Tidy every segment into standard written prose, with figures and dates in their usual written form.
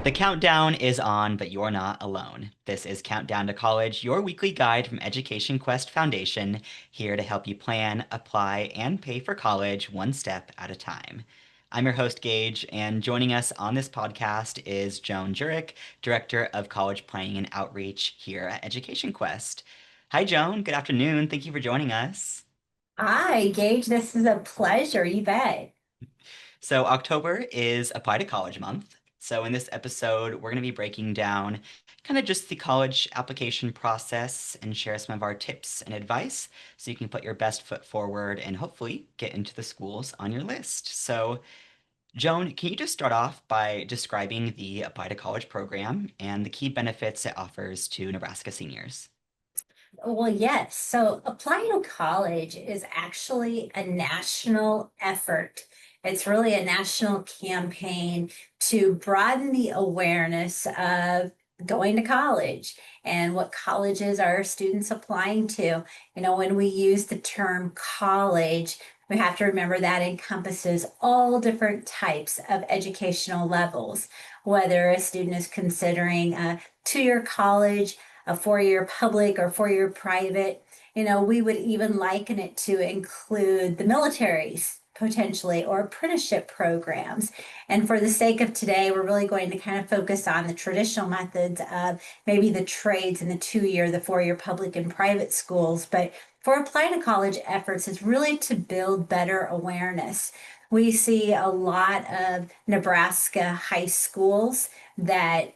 The countdown is on, but you're not alone. This is Countdown to College, your weekly guide from EducationQuest Foundation, here to help you plan, apply, and pay for college one step at a time. I'm your host, Gage, and joining us on this podcast is Joan Jurek, Director of College Planning and Outreach here at EducationQuest. Hi, Joan. Good afternoon. Thank you for joining us. Hi, Gage. This is a pleasure. You bet. So, October is Apply to College month. So, in this episode, we're going to be breaking down kind of just the college application process and share some of our tips and advice so you can put your best foot forward and hopefully get into the schools on your list. So, Joan, can you just start off by describing the Apply to College program and the key benefits it offers to Nebraska seniors? Well, yes. So Apply2College is actually a national effort. It's really a national campaign to broaden the awareness of going to college and what colleges are students applying to. When we use the term college, we have to remember that encompasses all different types of educational levels, whether a student is considering a two-year college, a four-year public or four-year private. We would even liken it to include the militaries potentially or apprenticeship programs. And for the sake of today, we're really going to kind of focus on the traditional methods of maybe the trades in the two-year, the four-year public and private schools. But for applying to college efforts, it's really to build better awareness. We see a lot of Nebraska high schools that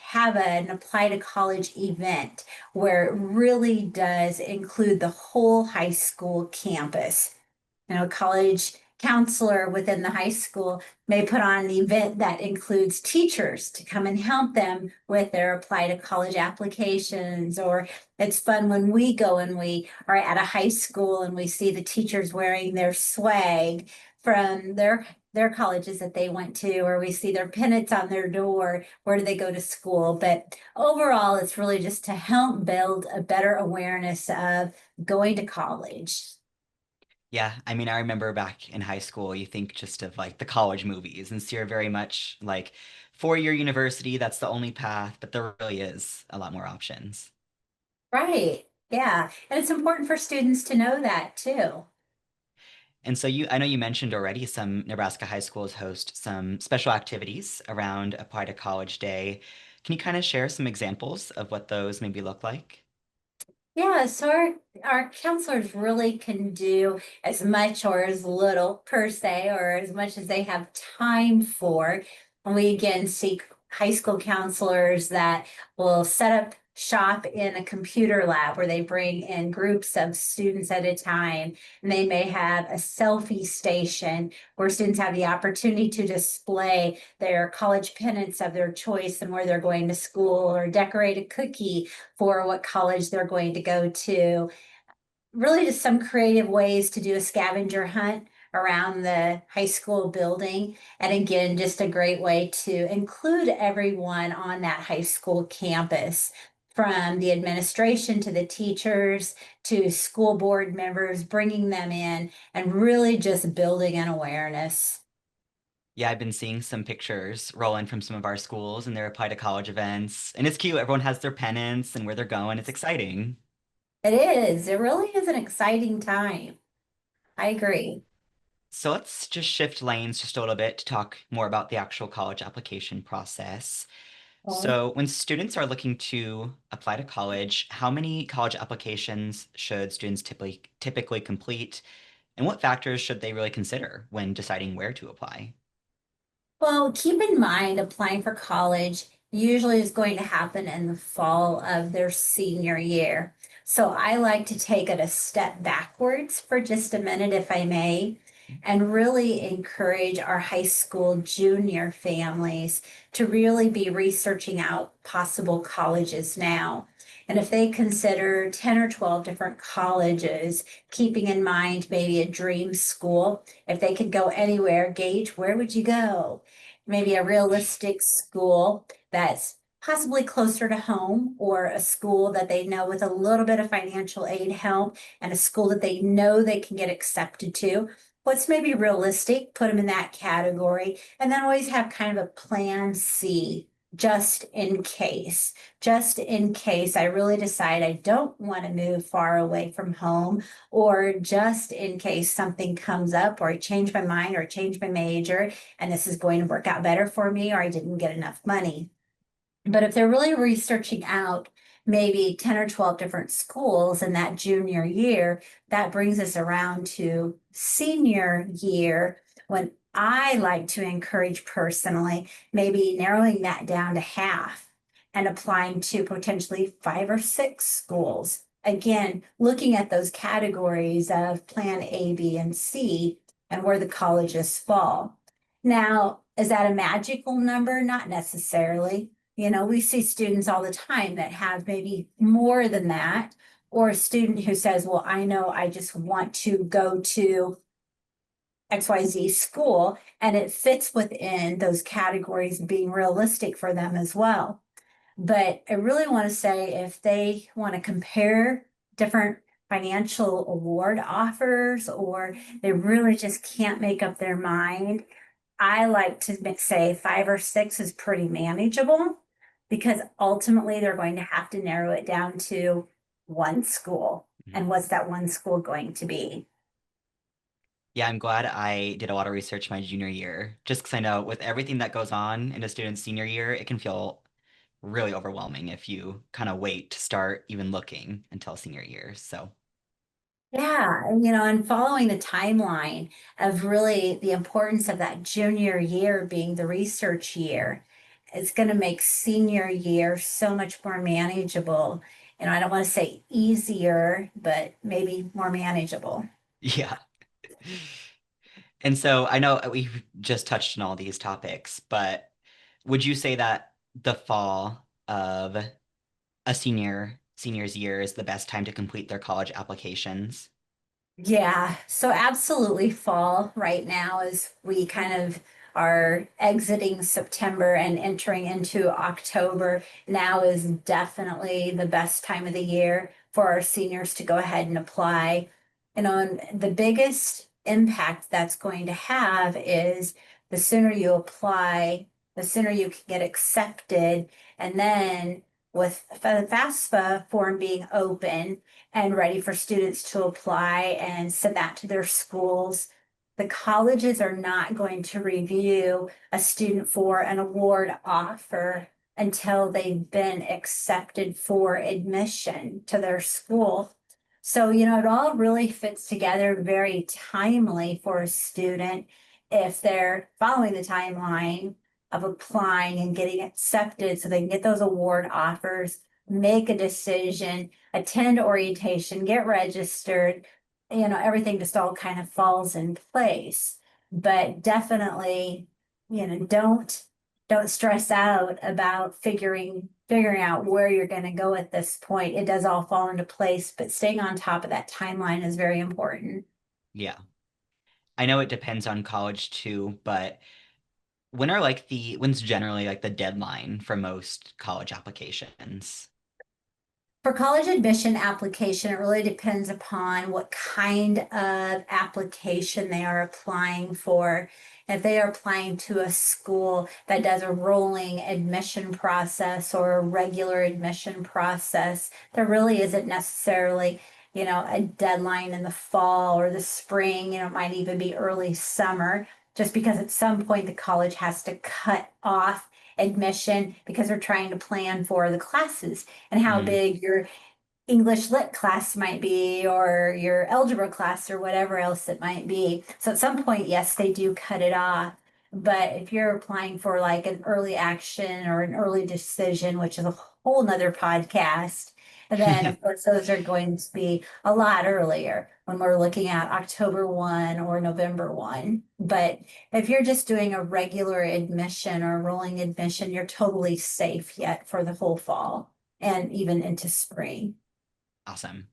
have an apply to college event where it really does include the whole high school campus. College counselor within the high school may put on an event that includes teachers to come and help them with their apply to college applications. Or it's fun when we go and we are at a high school and we see the teachers wearing their swag from their colleges that they went to, or we see their pennants on their door, where do they go to school. But overall, it's really just to help build a better awareness of going to college. Yeah, I mean, I remember back in high school, you think just of like the college movies, and so you're very much like four-year university, that's the only path, but there really is a lot more options. Right. Yeah. And it's important for students to know that too. And so I know you mentioned already some Nebraska high schools host some special activities around Apply to College Day. Can you kind of share some examples of what those maybe look like? Yeah, so our counselors really can do as much or as little per se, or as much as they have time for. And we again seek high school counselors that will set up shop in a computer lab where they bring in groups of students at a time. And they may have a selfie station where students have the opportunity to display their college pennants of their choice and where they're going to school, or decorate a cookie for what college they're going to go to. Really, just some creative ways to do a scavenger hunt around the high school building. And again, just a great way to include everyone on that high school campus, from the administration to the teachers to school board members, bringing them in and really just building an awareness. Yeah, I've been seeing some pictures rolling from some of our schools and their Apply to College events, and it's cute. Everyone has their pennants and where they're going. It's exciting. It is. It really is an exciting time. I agree. So let's just shift lanes just a little bit to talk more about the actual college application process. Well, So when students are looking to apply to college, how many college applications should students typically complete, and what factors should they really consider when deciding where to apply? keep in mind applying for college usually is going to happen in the fall of their senior year. So I like to take it a step backwards for just a minute, if I may, and really encourage our high school junior families to really be researching out possible colleges now. And if they consider 10 or 12 different colleges, keeping in mind maybe a dream school, if they could go anywhere, Gage, where would you go? Maybe a realistic school that's possibly closer to home, or a school that they know with a little bit of financial aid help, and a school that they know they can get accepted to. what's maybe realistic, put them in that category, and then always have kind of a plan C just in case. Just in case I really decide I don't want to move far away from home, or just in case something comes up, or I change my mind, or I change my major, and this is going to work out better for me, or I didn't get enough money. But if they're really researching out maybe 10 or 12 different schools in that junior year, that brings us around to senior year when I like to encourage personally, maybe narrowing that down to half and applying to potentially 5 or 6 schools. Again, looking at those categories of plan A, B, and C and where the colleges fall. Now, is that a magical number? Not necessarily. We see students all the time that have maybe more than that, or a student who says, well, I know I just want to go to XYZ school, and it fits within those categories being realistic for them as well. But I really want to say if they want to compare different financial award offers, or they really just can't make up their mind, I like to say 5 or 6 is pretty manageable because ultimately they're going to have to narrow it down to one school. Mhm. And what's that one school going to be? Yeah, I'm glad I did a lot of research my junior year, just because I know with everything that goes on in a student's senior year, it can feel really overwhelming if you kind of wait to start even looking until senior year. So, Yeah, and following the timeline of really the importance of that junior year being the research year, it's going to make senior year so much more manageable. I don't want to say easier, but maybe more manageable. yeah. And so I know we've just touched on all these topics, but would you say that the fall of a senior's year is the best time to complete their college applications? Yeah, so absolutely fall right now as we kind of are exiting September and entering into October. Now is definitely the best time of the year for our seniors to go ahead and apply. And the biggest impact that's going to have is the sooner you apply, the sooner you can get accepted. And then with the FAFSA form being open, and ready for students to apply and send that to their schools. The colleges are not going to review a student for an award offer until they've been accepted for admission to their school. So, it all really fits together very timely for a student if they're following the timeline of applying and getting accepted so they can get those award offers, make a decision, attend orientation, get registered, everything just all kind of falls in place. But definitely, don't stress out about figuring out where you're going to go at this point. It does all fall into place, but staying on top of that timeline is very important. Yeah. I know it depends on college too, but when's generally like the deadline for most college applications? For college admission application, it really depends upon what kind of application they are applying for. If they are applying to a school that does a rolling admission process or a regular admission process, there really isn't necessarily, a deadline in the fall or the spring, it might even be early summer, just because at some point the college has to cut off admission because they're trying to plan for the classes and how Mm, big your English lit class might be, or your algebra class, or whatever else it might be. So at some point, yes, they do cut it off. But if you're applying for like an early action or an early decision, which is a whole nother podcast, then of course those are going to be a lot earlier when we're looking at October 1 or November 1. But if you're just doing a regular admission or rolling admission, you're totally safe yet for the whole fall and even into spring. awesome.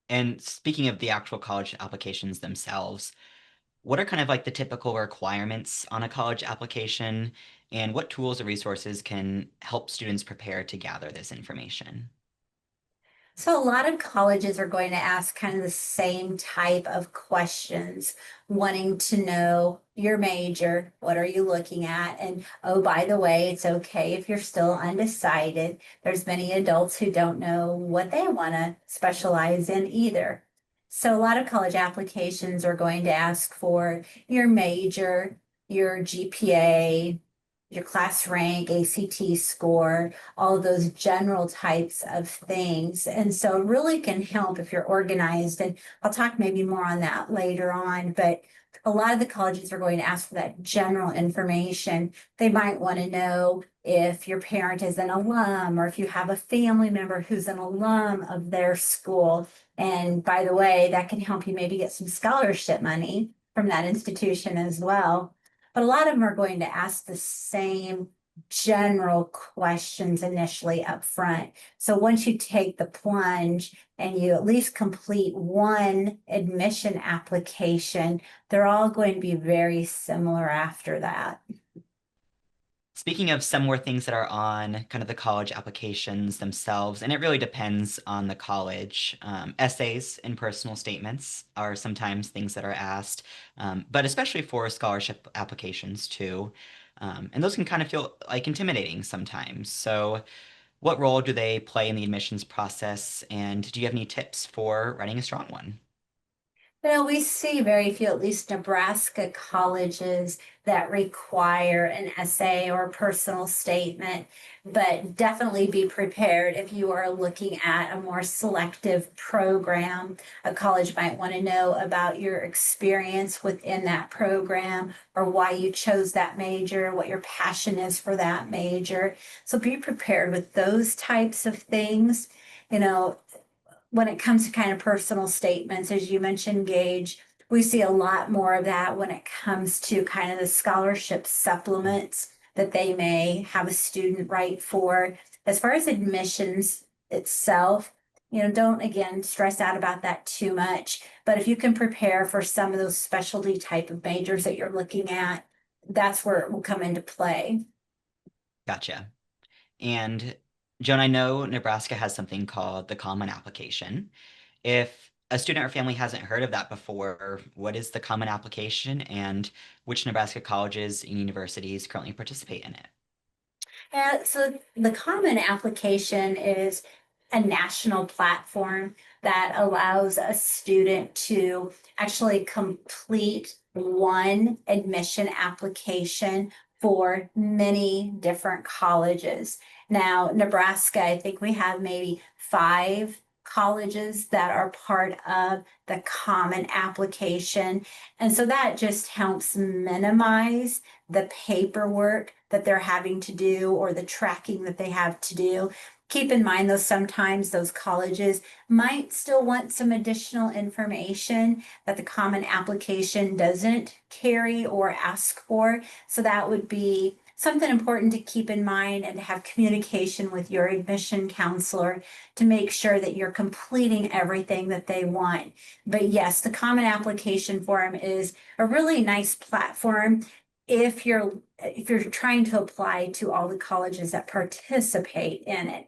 And speaking of the actual college applications themselves, what are kind of like the typical requirements on a college application, and what tools or resources can help students prepare to gather this information? So a lot of colleges are going to ask kind of the same type of questions, wanting to know your major, what are you looking at? And oh, by the way, it's okay if you're still undecided. There's many adults who don't know what they want to specialize in either. So a lot of college applications are going to ask for your major, your GPA, your class rank, ACT score, all of those general types of things. And so it really can help if you're organized. And I'll talk maybe more on that later on, but a lot of the colleges are going to ask for that general information. They might want to know if your parent is an alum or if you have a family member who's an alum of their school. And by the way, that can help you maybe get some scholarship money from that institution as well. But a lot of them are going to ask the same general questions initially up front. So once you take the plunge and you at least complete one admission application, they're all going to be very similar after that. Speaking of some more things that are on kind of the college applications themselves, and it really depends on the college, essays and personal statements are sometimes things that are asked, but especially for scholarship applications too. And those can kind of feel like intimidating sometimes. So, what role do they play in the admissions process, and do you have any tips for writing a strong one? We see very few, at least Nebraska colleges that require an essay or a personal statement, but definitely be prepared if you are looking at a more selective program. A college might want to know about your experience within that program or why you chose that major, what your passion is for that major. So be prepared with those types of things. You know, when it comes to kind of personal statements, as you mentioned, Gage, we see a lot more of that when it comes to kind of the scholarship supplements that they may have a student write for. As far as admissions itself, don't again stress out about that too much. But if you can prepare for some of those specialty type of majors that you're looking at, that's where it will come into play. Gotcha. And Joan, I know Nebraska has something called the Common Application. If a student or family hasn't heard of that before, what is the Common Application and which Nebraska colleges and universities currently participate in it? So the Common Application is a national platform that allows a student to actually complete one admission application for many different colleges. Now, Nebraska, I think we have maybe 5 colleges that are part of the Common Application. And so that just helps minimize the paperwork that they're having to do or the tracking that they have to do. Keep in mind, though, sometimes those colleges might still want some additional information that the Common Application doesn't carry or ask for. So that would be something important to keep in mind and to have communication with your admission counselor to make sure that you're completing everything that they want. But yes, the Common Application form is a really nice platform if you're trying to apply to all the colleges that participate in it.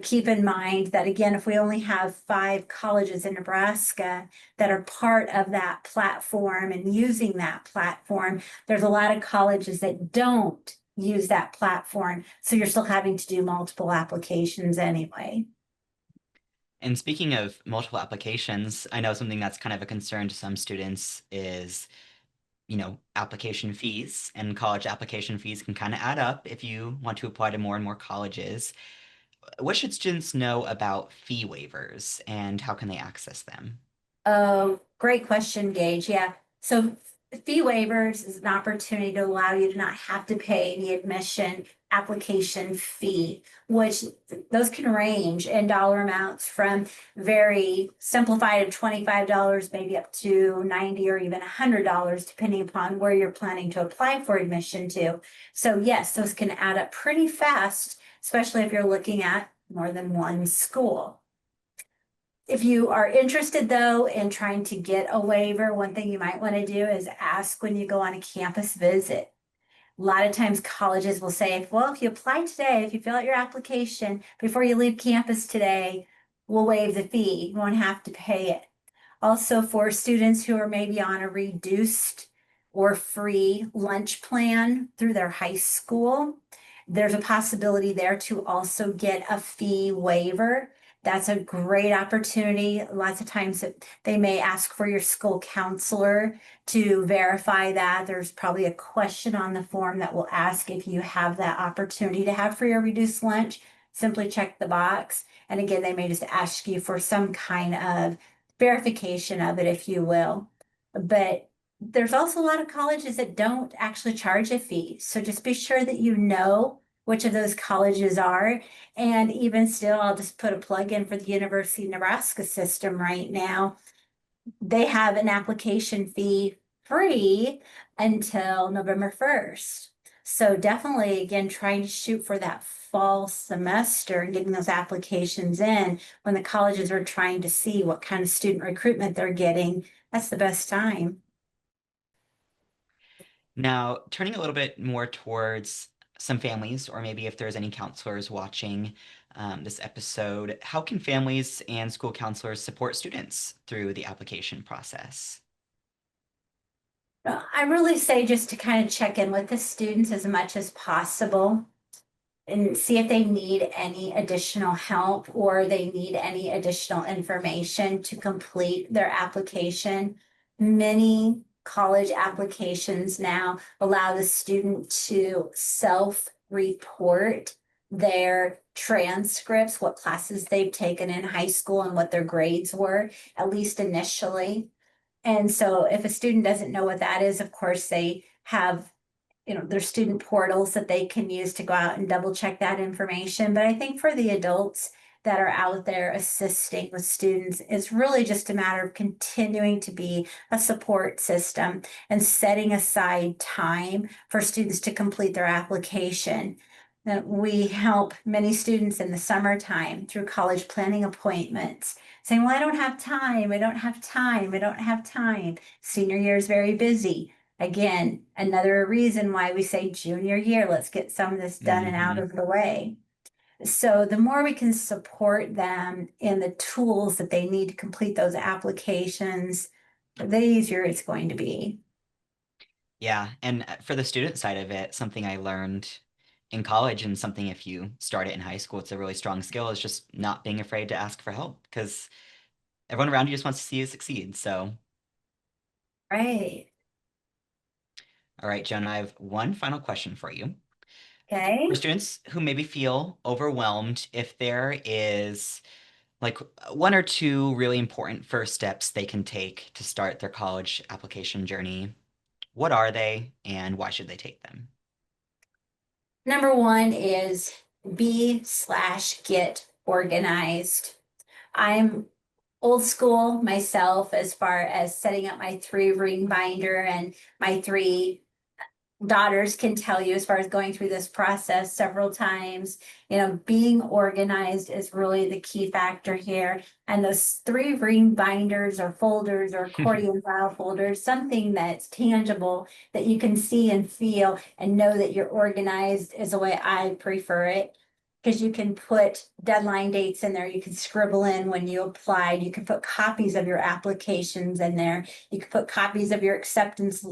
Keep in mind that again, if we only have 5 colleges in Nebraska that are part of that platform and using that platform, there's a lot of colleges that don't use that platform. So you're still having to do multiple applications anyway. And speaking of multiple applications, I know something that's kind of a concern to some students is, application fees, and college application fees can kind of add up if you want to apply to more and more colleges. What should students know about fee waivers and how can they access them? Oh, great question, Gage. Yeah. So fee waivers is an opportunity to allow you to not have to pay the admission application fee, which those can range in dollar amounts from very simplified of $25, maybe up to 90 or even $100, depending upon where you're planning to apply for admission to. So yes, those can add up pretty fast, especially if you're looking at more than one school. If you are interested, though, in trying to get a waiver, one thing you might want to do is ask when you go on a campus visit. A lot of times colleges will say, well, if you apply today, if you fill out your application before you leave campus today, we'll waive the fee. You won't have to pay it. Also, for students who are maybe on a reduced or free lunch plan through their high school, there's a possibility there to also get a fee waiver. That's a great opportunity. Lots of times they may ask for your school counselor to verify that. There's probably a question on the form that will ask if you have that opportunity to have free or reduced lunch. Simply check the box. And again, they may just ask you for some kind of verification of it, if you will. But there's also a lot of colleges that don't actually charge a fee. So just be sure that you know which of those colleges are. And even still, I'll just put a plug in for the University of Nebraska system right now. They have an application fee free until November 1st. So definitely, again, trying to shoot for that fall semester and getting those applications in when the colleges are trying to see what kind of student recruitment they're getting. That's the best time. Now, turning a little bit more towards some families, or maybe if there's any counselors watching this episode, how can families and school counselors support students through the application process? I really say just to kind of check in with the students as much as possible and see if they need any additional help or they need any additional information to complete their application. Many college applications now allow the student to self-report their transcripts, what classes they've taken in high school and what their grades were, at least initially. And so if a student doesn't know what that is, of course, they have their student portals that they can use to go out and double check that information. But I think for the adults that are out there assisting with students, it's really just a matter of continuing to be a support system and setting aside time for students to complete their application. We help many students in the summertime through college planning appointments, saying, well, I don't have time, I don't have time, I don't have time. Senior year is very busy. Again, another reason why we say junior year, let's get some of this done and out Hmm. of the way. So the more we can support them in the tools that they need to complete those applications, the easier it's going to be. Yeah, and for the student side of it, something I learned in college and something if you start it in high school, it's a really strong skill is just not being afraid to ask for help because everyone around you just wants to see you succeed. So, Right. all right, Joan, I have one final question for you. For Okay. students who maybe feel overwhelmed, if there is like one or two really important first steps they can take to start their college application journey, what are they and why should they take them? Number one is be/get organized. I'm old school myself as far as setting up my 3-ring binder, and my 3 daughters can tell you as far as going through this process several times. Being organized is really the key factor here. And those 3-ring binders or folders or accordion file folders, something that's tangible that you can see and feel and know that you're organized is the way I prefer it. Because you can put deadline dates in there, you can scribble in when you applied, you can put copies of your applications in there, you can put copies of your acceptance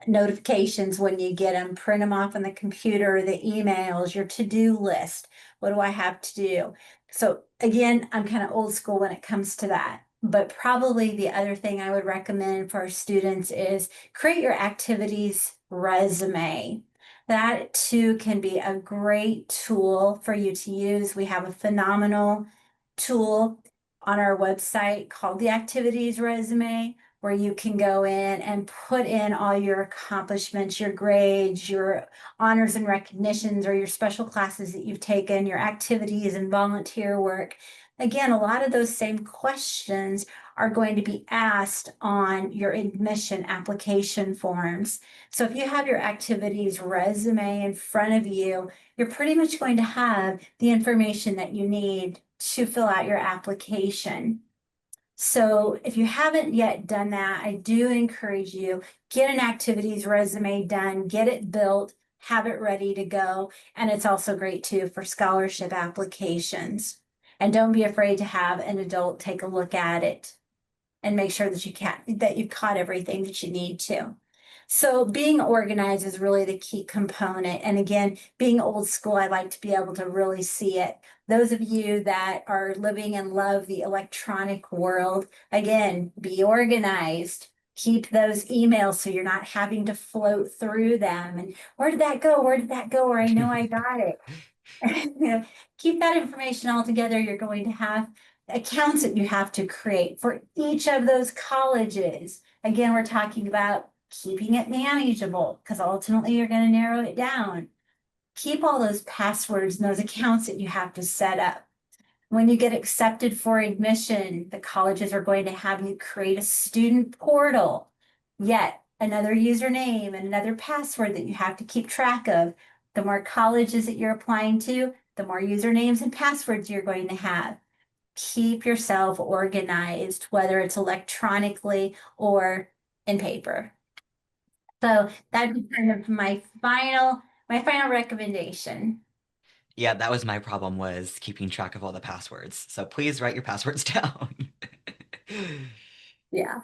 notifications when you get them, print them off on the computer, the emails, your to-do list. What do I have to do? So again, I'm kind of old school when it comes to that. But probably the other thing I would recommend for our students is create your activities resume. That too can be a great tool for you to use. We have a phenomenal tool on our website called the activities resume, where you can go in and put in all your accomplishments, your grades, your honors and recognitions, or your special classes that you've taken, your activities and volunteer work. Again, a lot of those same questions are going to be asked on your admission application forms. So if you have your activities resume in front of you, you're pretty much going to have the information that you need to fill out your application. So if you haven't yet done that, I do encourage you, get an activities resume done, get it built, have it ready to go. And it's also great too for scholarship applications. And don't be afraid to have an adult take a look at it and make sure that you've caught everything that you need to. So being organized is really the key component. And again, being old school, I like to be able to really see it. Those of you that are living and love the electronic world, again, be organized. Keep those emails so you're not having to float through them. And where did that go? Where did that go? Or I know I got it. You know, keep that information all together. You're going to have accounts that you have to create for each of those colleges. Again, we're talking about keeping it manageable because ultimately you're going to narrow it down. Keep all those passwords and those accounts that you have to set up. When you get accepted for admission, the colleges are going to have you create a student portal, yet another username and another password that you have to keep track of. The more colleges that you're applying to, the more usernames and passwords you're going to have. Keep yourself organized, whether it's electronically or in paper. So that'd be kind of my final recommendation. Yeah, that was my problem was keeping track of all the passwords. So please write your passwords down. Yeah.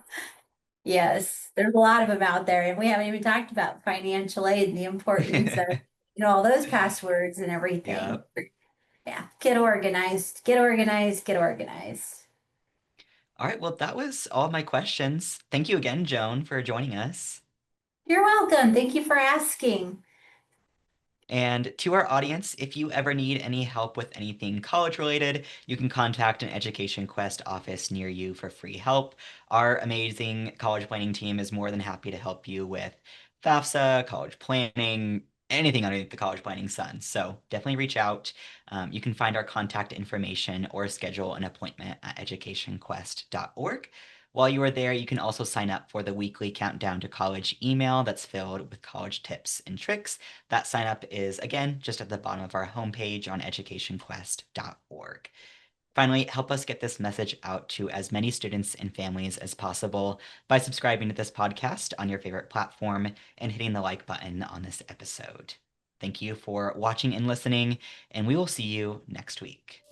Yes, there's a lot of them out there, and we haven't even talked about financial aid and the importance of, all those passwords and Yeah. everything. Yeah, get organized, get organized, get organized. All right, well, that was all my questions. Thank you again, Joan, for joining us. You're welcome. Thank you for asking. And to our audience, if you ever need any help with anything college related, you can contact an Education Quest office near you for free help. Our amazing college planning team is more than happy to help you with FAFSA, college planning, anything underneath the college planning sun. So definitely reach out. You can find our contact information or schedule an appointment at educationquest.org. While you are there, you can also sign up for the weekly Countdown to College email that's filled with college tips and tricks. That sign up is, again, just at the bottom of our homepage on educationquest.org. Finally, help us get this message out to as many students and families as possible by subscribing to this podcast on your favorite platform and hitting the like button on this episode. Thank you for watching and listening, and we will see you next week.